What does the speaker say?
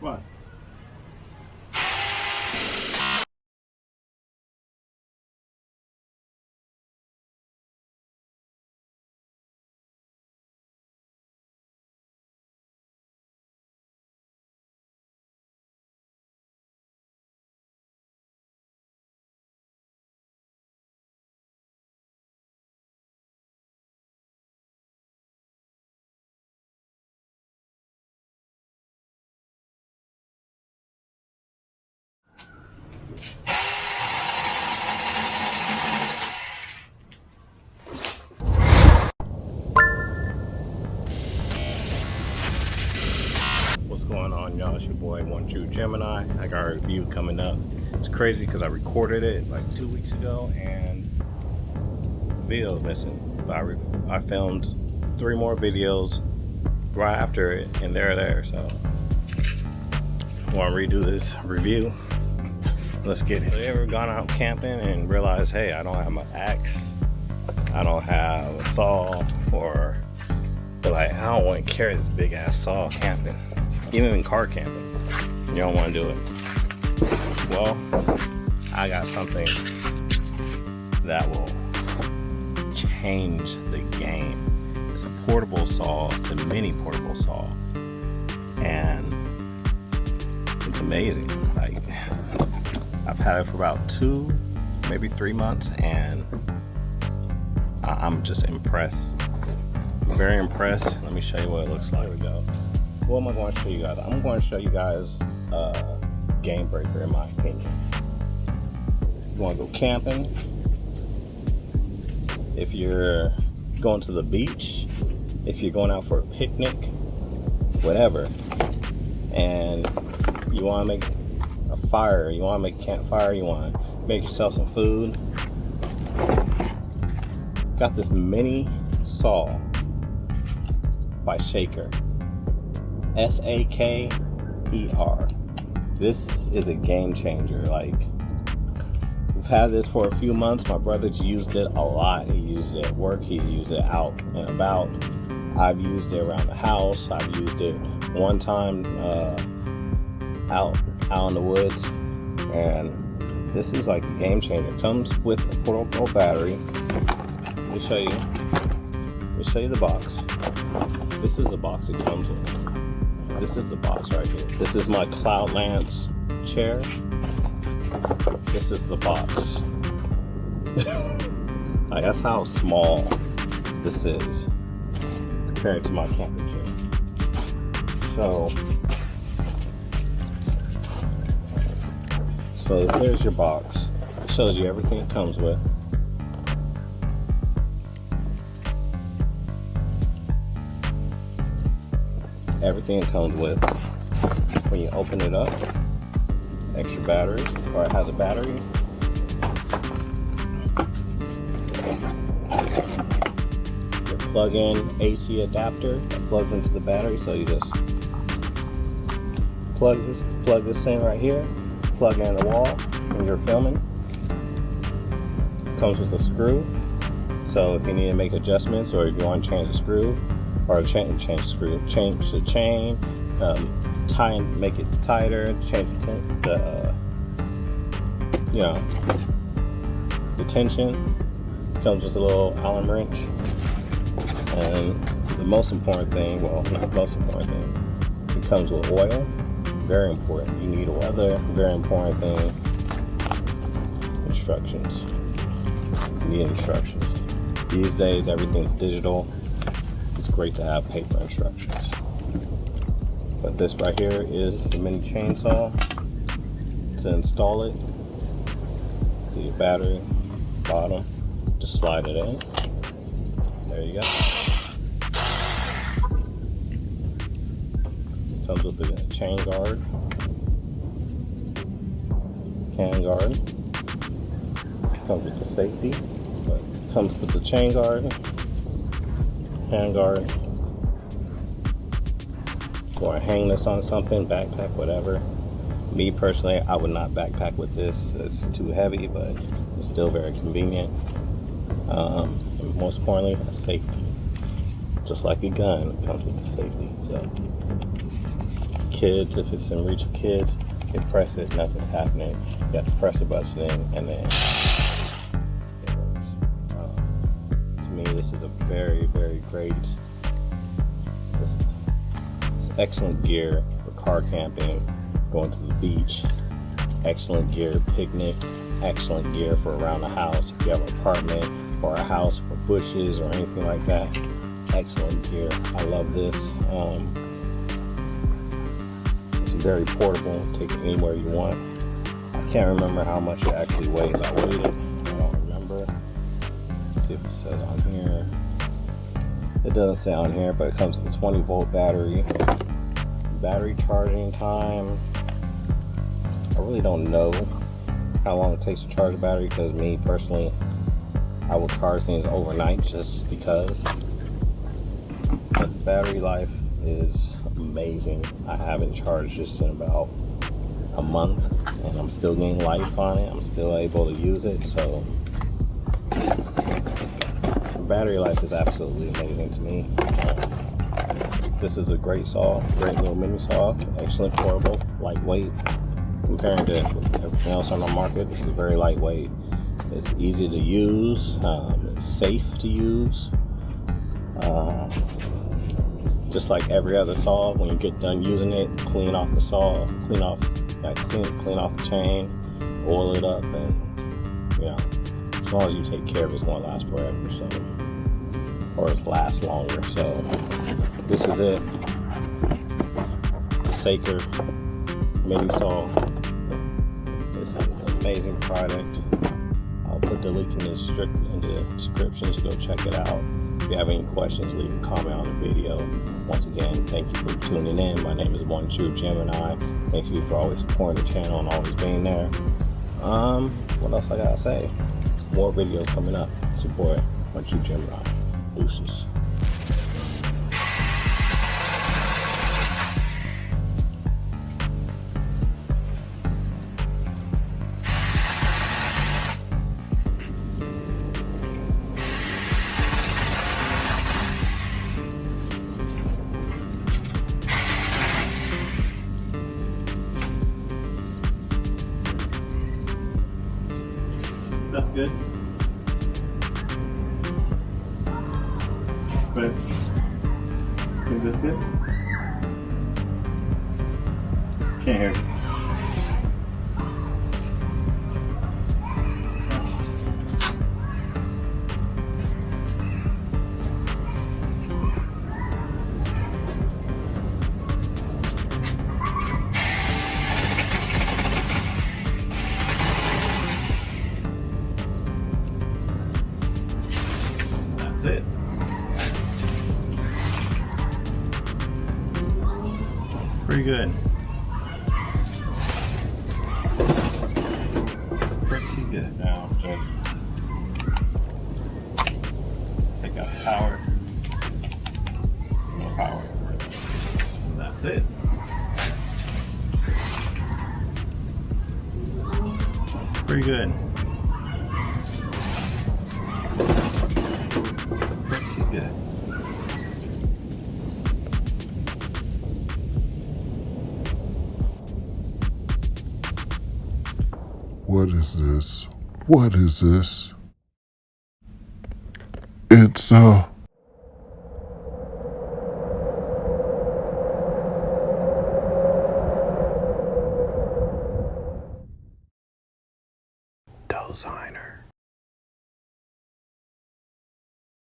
What? What's going on, y'all? It's your boy Truu Gemini. I got a review coming up. It's crazy because I recorded it like 2 weeks ago and the video is missing. But I filmed 3 more videos right after it and they're there. So I want to redo this review. Let's get it. Have you ever gone out camping and realized, hey, I don't have my axe, I don't have a saw, or but like, I don't want to carry this big ass saw camping. Even in car camping, you don't want to do it. Well, I got something that will change the game. It's a portable saw, it's a mini portable saw, and it's amazing. Like, I've had it for about 2, maybe 3 months, and I'm just impressed. Very impressed. Let me show you what it looks like. Here we go. What am I going to show you guys? I'm going to show you guys a game breaker, in my opinion. You want to go camping, if you're going to the beach, if you're going out for a picnic, whatever, and you want to make a fire, you want to make a campfire, you want to make yourself some food, got this mini saw by Shaker. S-A-K-E-R. This is a game changer. Like, we've had this for a few months. My brother's used it a lot. He used it at work, he used it out and about. I've used it around the house. I've used it one time out in the woods, and this is like a game changer. It comes with a portable battery. Let me show you the box. This is the box it comes with. This is the box right here. This is my Cloudlance chair. This is the box. Like, that's how small this is compared to my camping chair. So there's your box. It shows you everything it comes with. Everything it comes with. When you open it up, extra battery, or it has a battery. The plug-in AC adapter that plugs into the battery, so you just plug this in right here, plug it in the wall when you're filming. It comes with a screw, so if you need to make adjustments, or if you want to change the screw, or change the screw, change the chain, tie and make it tighter, change the tension. Comes with a little Allen wrench, and the most important thing, well, not the most important thing, it comes with oil. Very important. You need oil. Other very important thing, instructions. You need instructions. These days, everything's digital. It's great to have paper instructions. But this right here is the mini chainsaw. To install it, to your battery, bottom, just slide it in. There you go. Comes with the chain guard, hand guard. Comes with the safety, but comes with the chain guard, hand guard. Or hang this on something, backpack, whatever. Me personally, I would not backpack with this. It's too heavy, but it's still very convenient. And most importantly, a safety. Just like a gun, it comes with the safety. So kids, if it's in reach of kids, you press it, nothing's happening. You have to press the button and then it works. To me, this is a very, very great, it's excellent gear for car camping, going to the beach, excellent gear picnic, excellent gear for around the house. If you have an apartment or a house for bushes or anything like that, excellent gear. I love this. It's very portable, take it anywhere you want. I can't remember how much it actually weighs. I weighed it, I don't remember. Let's see if it says on here. It doesn't say on here, but it comes with a 20-volt battery. Battery charging time, I really don't know how long it takes to charge a battery, because me personally, I will charge things overnight just because. But the battery life is amazing. I haven't charged this in about a month and I'm still getting life on it. I'm still able to use it, so the battery life is absolutely amazing to me. This is a great saw, great little mini saw, excellent portable, lightweight. Comparing to everything else on the market, this is very lightweight. It's easy to use, it's safe to use. Just like every other saw, when you get done using it, clean off the saw, clean off the chain, oil it up, and you know, as long as you take care of it, it's gonna last forever. So, or it lasts longer. So, this is it. The Saker mini saw. This is an amazing product. I'll put the link in the description, so go check it out. If you have any questions, leave a comment on the video. Once again, thank you for tuning in. My name is Truu Gemini. Thank you for always supporting the channel and always being there. What else I gotta say? More videos coming up. It's your boy, Truu Gemini. Deuces. That's good. But is this good? Can't hear you. That's it. Pretty good. Pretty good. Now just take out the power. No power. That's it. Pretty good. Pretty good. What is this? What is this? It's Designer.